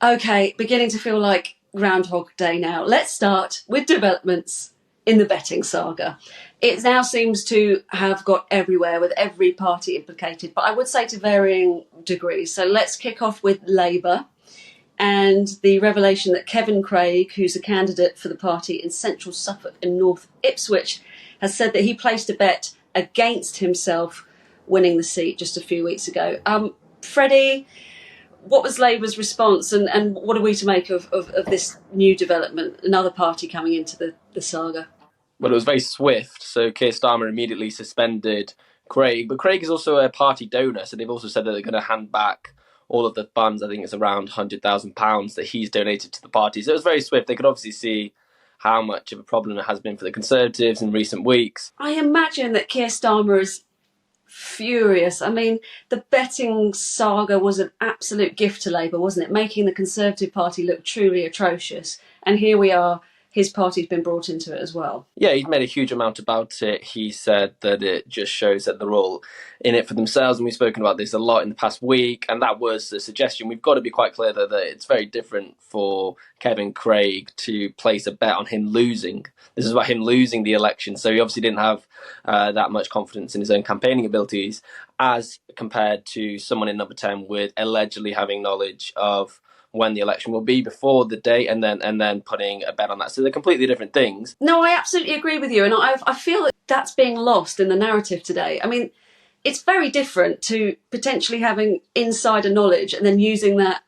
Okay, beginning to feel like Groundhog Day now. Let's start with developments in the betting saga. It now seems to have got everywhere with every party implicated, but I would say to varying degrees. So let's kick off with Labour and the revelation that Kevin Craig, who's a candidate for the party in central Suffolk and North Ipswich, has said that he placed a bet against himself winning the seat just a few weeks ago. Freddie, what was Labour's response, and what are we to make of this new development, another party coming into the saga? Well, it was very swift. So Keir Starmer immediately suspended Craig. But Craig is also a party donor. So they've also said that they're going to hand back all of the funds. I think it's around £100,000 that he's donated to the party. So it was very swift. They could obviously see how much of a problem it has been for the Conservatives in recent weeks. I imagine that Keir Starmer is furious. I mean, the betting saga was an absolute gift to Labour, wasn't it? Making the Conservative Party look truly atrocious. And here we are, his party's been brought into it as well. Yeah, he's made a huge amount about it. He said that it just shows that they're all in it for themselves. And we've spoken about this a lot in the past week. And that was the suggestion. We've got to be quite clear, though, that it's very different for Kevin Craig to place a bet on him losing. This is about him losing the election. So he obviously didn't have that much confidence in his own campaigning abilities as compared to someone in number 10 with allegedly having knowledge of when the election will be before the date and then putting a bet on that. So they're completely different things. No, I absolutely agree with you. And I feel that that's being lost in the narrative today. I mean, it's very different to potentially having insider knowledge and then using that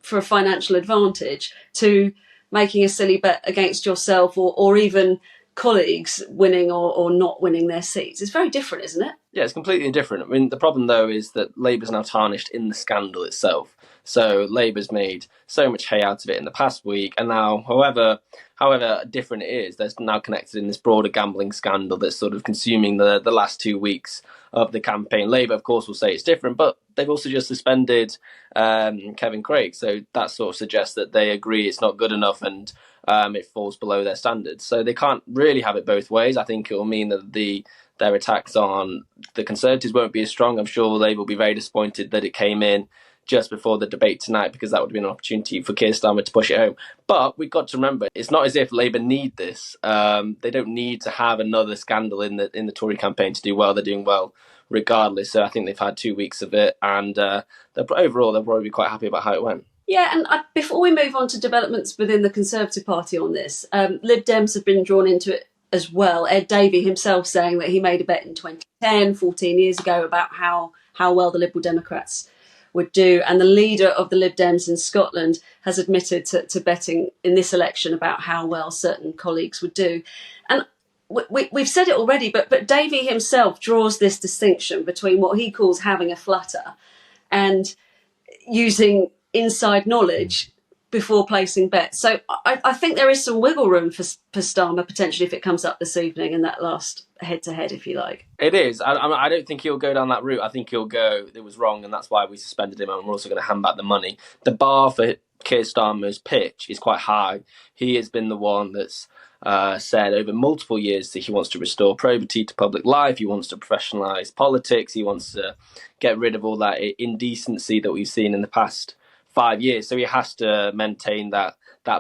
for a financial advantage to making a silly bet against yourself or even colleagues winning or not winning their seats. It's very different, isn't it? Yeah, it's completely different. I mean, the problem, though, is that Labour's now tarnished in the scandal itself. So Labour's made so much hay out of it in the past week, and now, however different it is, they're now connected in this broader gambling scandal that's sort of consuming the last 2 weeks of the campaign. Labour, of course, will say it's different, but they've also just suspended Kevin Craig, so that sort of suggests that they agree it's not good enough and it falls below their standards. So they can't really have it both ways. I think it will mean that their attacks on the Conservatives won't be as strong. I'm sure Labour will be very disappointed that it came in just before the debate tonight, because that would have been an opportunity for Keir Starmer to push it home. But we've got to remember, it's not as if Labour need this. They don't need to have another scandal in the Tory campaign to do well. They're doing well regardless. So I think they've had 2 weeks of it, and overall they'll probably be quite happy about how it went. Yeah, and before we move on to developments within the Conservative Party on this, Lib Dems have been drawn into it as well. Ed Davey himself saying that he made a bet in 2010, 14 years ago, about how well the Liberal Democrats would do. And the leader of the Lib Dems in Scotland has admitted to betting in this election about how well certain colleagues would do. And we've said it already, but Davey himself draws this distinction between what he calls having a flutter and using inside knowledge before placing bets. So I think there is some wiggle room for Starmer potentially if it comes up this evening in that last head-to-head, if you like. It is. I don't think he'll go down that route. I think he'll go, it was wrong, and that's why we suspended him, and we're also going to hand back the money. The bar for Keir Starmer's pitch is quite high. He has been the one that's said over multiple years that he wants to restore probity to public life. He wants to professionalise politics. He wants to get rid of all that indecency that we've seen in the past 5 years. So he has to maintain that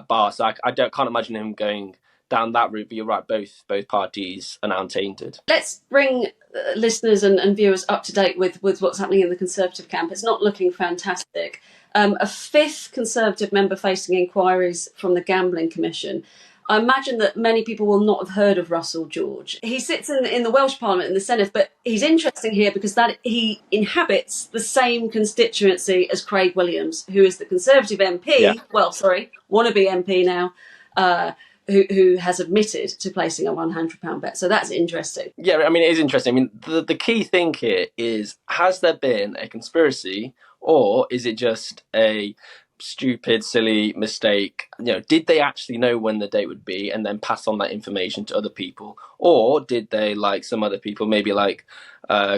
bar. So I can't imagine him going down that route. But you're right, both parties are now untainted. Let's bring listeners and viewers up to date with what's happening in the Conservative camp. It's not looking fantastic. A fifth Conservative member facing inquiries from the Gambling Commission. I imagine that many people will not have heard of Russell George. He sits in the Welsh Parliament in the Senedd, but he's interesting here because that he inhabits the same constituency as Craig Williams, who is the Conservative MP, wannabe MP now, who has admitted to placing a £100 bet. So that's interesting. Yeah, I mean, it is interesting. I mean, the key thing here is, has there been a conspiracy, or is it just a stupid, silly mistake? Did they actually know when the date would be and then pass on that information to other people? Or did they, like some other people, maybe like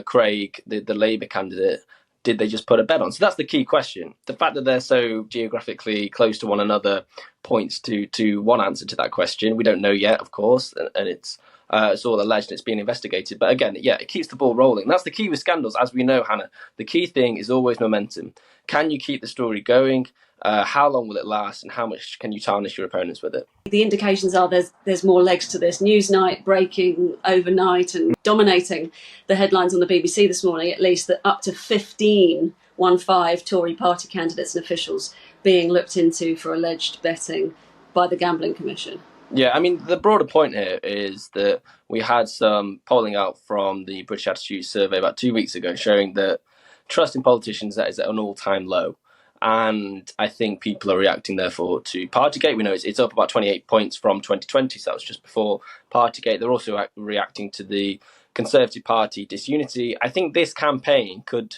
Craig, the Labour candidate, did they just put a bet on? So that's the key question. The fact that they're so geographically close to one another points to one answer to that question. We don't know yet, of course, and it's It's all alleged, it's being investigated. But again, yeah, it keeps the ball rolling. That's the key with scandals, as we know, Hannah. The key thing is always momentum. Can you keep the story going? How long will it last, and how much can you tarnish your opponents with it? The indications are there's more legs to this. Newsnight breaking overnight and dominating the headlines on the BBC this morning, at least, that up to 15 Tory party candidates and officials being looked into for alleged betting by the Gambling Commission. Yeah, I mean, the broader point here is that we had some polling out from the British Attitude Survey about 2 weeks ago showing that trust in politicians is at an all-time low. And I think people are reacting, therefore, to Partygate. We know it's up about 28 points from 2020, so that was just before Partygate. They're also reacting to the Conservative Party disunity. I think this campaign could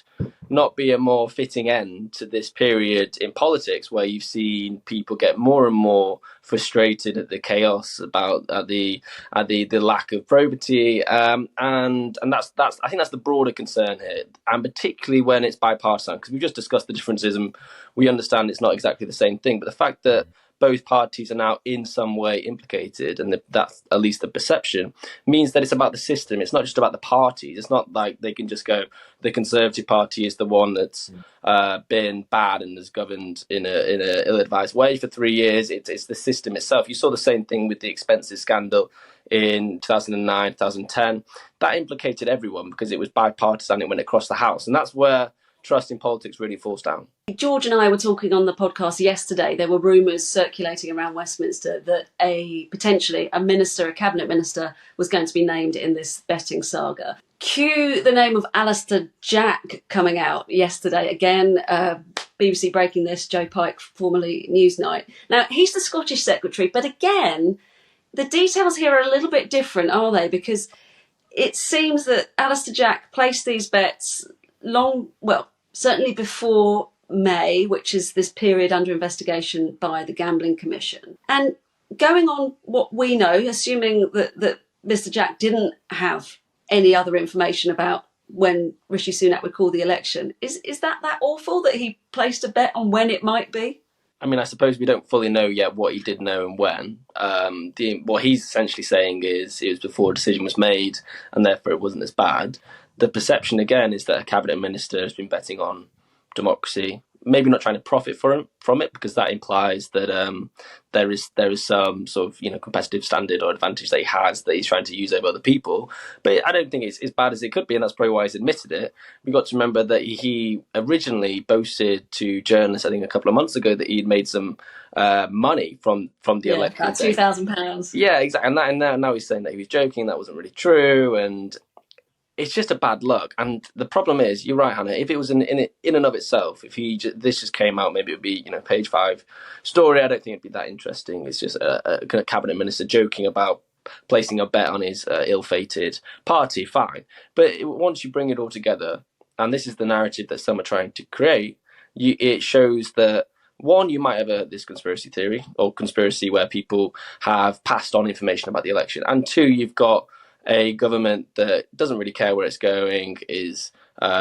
not be a more fitting end to this period in politics, where you've seen people get more and more frustrated at the chaos, about the lack of probity, and that's I think that's the broader concern here, and particularly when it's bipartisan, because we've just discussed the differences and we understand it's not exactly the same thing, but the fact that both parties are now in some way implicated, and that's at least the perception, means that it's about the system. It's not just about the parties. It's not like they can just go, the Conservative Party is the one that's been bad and has governed in a ill-advised way for 3 years. It's the system itself. You saw the same thing with the expenses scandal in 2009, 2010. That implicated everyone because it was bipartisan. It went across the House, and that's where trust in politics really falls down. George and I were talking on the podcast yesterday. There were rumours circulating around Westminster that potentially a cabinet minister, was going to be named in this betting saga. Cue the name of Alistair Jack coming out yesterday. Again, BBC breaking this, Joe Pike, formerly Newsnight. Now, he's the Scottish secretary, but again, the details here are a little bit different, are they? Because it seems that Alistair Jack placed these bets certainly before May, which is this period under investigation by the Gambling Commission. And going on what we know, assuming that Mr. Jack didn't have any other information about when Rishi Sunak would call the election, is that awful that he placed a bet on when it might be? I mean, I suppose we don't fully know yet what he did know and when. What he's essentially saying is it was before a decision was made, and therefore it wasn't as bad. The perception, again, is that a cabinet minister has been betting on democracy, maybe not trying to profit from it, because that implies that there is some sort of competitive standard or advantage that he has that he's trying to use over other people. But I don't think it's as bad as it could be, and that's probably why he's admitted it. We've got to remember that he originally boasted to journalists, I think a couple of months ago, that he'd made some money from the election. About £2,000. Yeah, exactly. And now he's saying that he was joking, that wasn't really true, and it's just a bad look. And the problem is, you're right, Hannah, if it was in and of itself, if this just came out, maybe it would be page 5 story. I don't think it'd be that interesting. It's just a kind of cabinet minister joking about placing a bet on his ill-fated party, fine. But once you bring it all together, and this is the narrative that some are trying to create, it shows that, one, you might have this conspiracy theory or conspiracy where people have passed on information about the election, and two, you've got a government that doesn't really care where it's going, is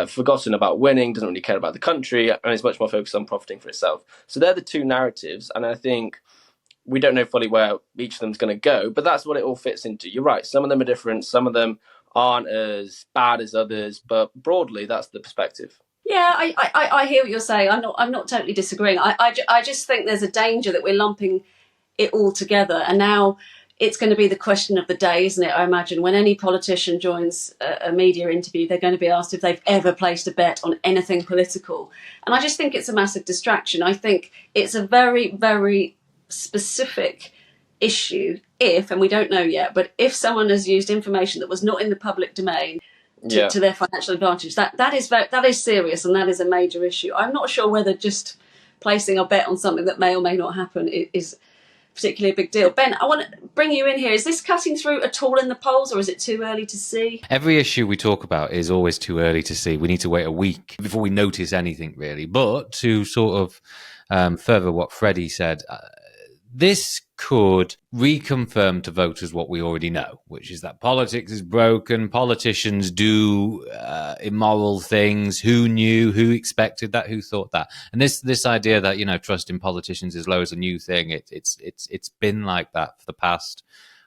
forgotten about winning, doesn't really care about the country, and is much more focused on profiting for itself. So they're the two narratives, and I think we don't know fully where each of them is going to go, but that's what it all fits into. You're right, some of them are different, some of them aren't as bad as others, but broadly, that's the perspective. Yeah, I hear what you're saying. I'm not totally disagreeing. I just think there's a danger that we're lumping it all together, and now it's going to be the question of the day, isn't it? I imagine when any politician joins a media interview, they're going to be asked if they've ever placed a bet on anything political. And I just think it's a massive distraction. I think it's a very, very specific issue if, and we don't know yet, but if someone has used information that was not in the public domain to their financial advantage, that is serious, and that is a major issue. I'm not sure whether just placing a bet on something that may or may not happen is particularly a big deal. Ben, I want to bring you in here. Is this cutting through at all in the polls, or is it too early to see? Every issue we talk about is always too early to see. We need to wait a week before we notice anything, really. But to sort of further what Freddie said, this could reconfirm to voters what we already know, which is that politics is broken, politicians do immoral things. Who knew? Who expected that? Who thought that? And this idea that trust in politicians is low is a new thing. It's been like that for the past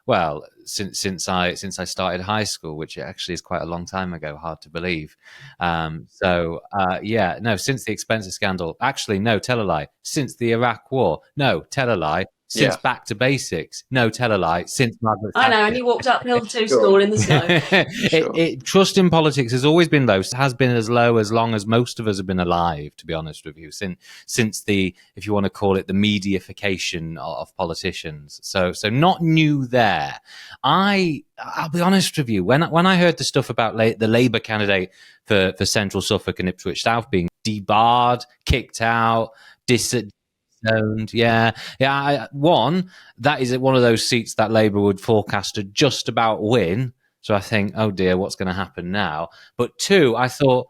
well, since I started high school, which actually is quite a long time ago, hard to believe. Since the expenses scandal, actually, no, tell a lie. Since the Iraq War, no, tell a lie. Since Back to Basics, no, tell a lie. Since Margaret I know, Thatcher. and you walked uphill to school in the snow. Trust in politics has always been low. It has been as low as long as most of us have been alive, to be honest with you, since the, if you want to call it, the mediaification of politicians. So not new there. I'll be honest with you, when I heard the stuff about the Labour candidate for Central Suffolk and Ipswich South being debarred, kicked out, disowned. One, that is one of those seats that Labour would forecast to just about win. So I think, oh dear, what's going to happen now? But two, I thought,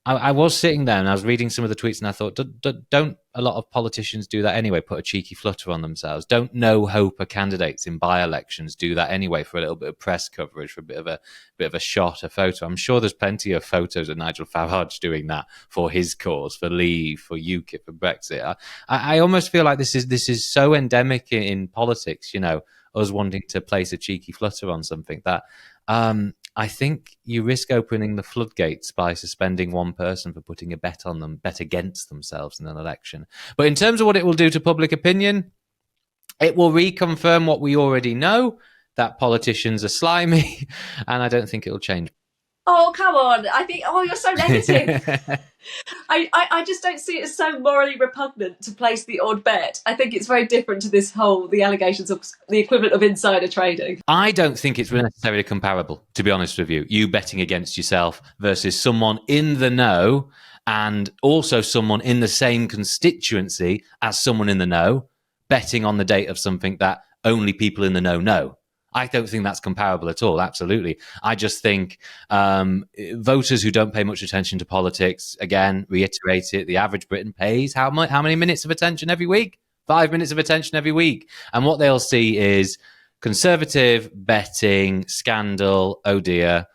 I was sitting there and I was reading some of the tweets and I thought, don't a lot of politicians do that anyway, put a cheeky flutter on themselves? Don't no-hoper candidates in by-elections do that anyway for a little bit of press coverage, for a bit of a shot, a photo? I'm sure there's plenty of photos of Nigel Farage doing that for his cause, for Leave, for UKIP, for Brexit. I almost feel like this is so endemic in politics, you know, us wanting to place a cheeky flutter on something that I think you risk opening the floodgates by suspending one person for putting a bet against themselves in an election. But in terms of what it will do to public opinion, it will reconfirm what we already know, that politicians are slimy, and I don't think it will change. Oh, come on. I think, you're so negative. I just don't see it as so morally repugnant to place the odd bet. I think it's very different to the allegations of the equivalent of insider trading. I don't think it's necessarily comparable, to be honest with you. You betting against yourself versus someone in the know and also someone in the same constituency as someone in the know betting on the date of something that only people in the know. I don't think that's comparable at all. Absolutely. I just think voters who don't pay much attention to politics, again, reiterate it, the average Briton pays how many minutes of attention every week? 5 minutes of attention every week. And what they'll see is Conservative betting scandal, oh dear.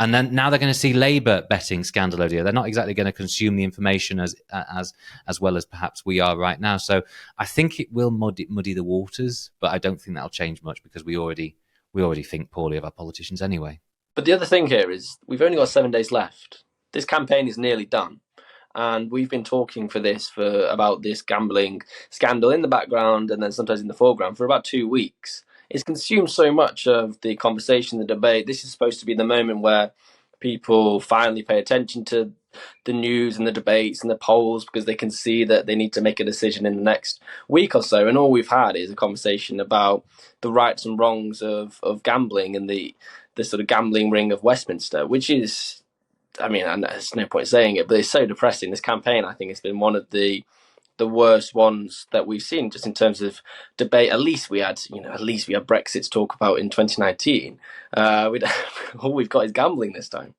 And then now they're going to see Labour betting scandal, oh dear. They're not exactly going to consume the information as well as perhaps we are right now. So I think it will muddy the waters, but I don't think that'll change much because we already think poorly of our politicians anyway. But the other thing here is we've only got 7 days left. This campaign is nearly done. And we've been talking about this gambling scandal in the background and then sometimes in the foreground for about 2 weeks. It's consumed so much of the conversation, the debate. This is supposed to be the moment where people finally pay attention to the news and the debates and the polls because they can see that they need to make a decision in the next week or so. And all we've had is a conversation about the rights and wrongs of gambling and the sort of gambling ring of Westminster, which is, I mean, and there's no point saying it, but it's so depressing. This campaign, I think, has been one of the worst ones that we've seen, just in terms of debate. At least we had Brexit to talk about in 2019. All we've got is gambling this time.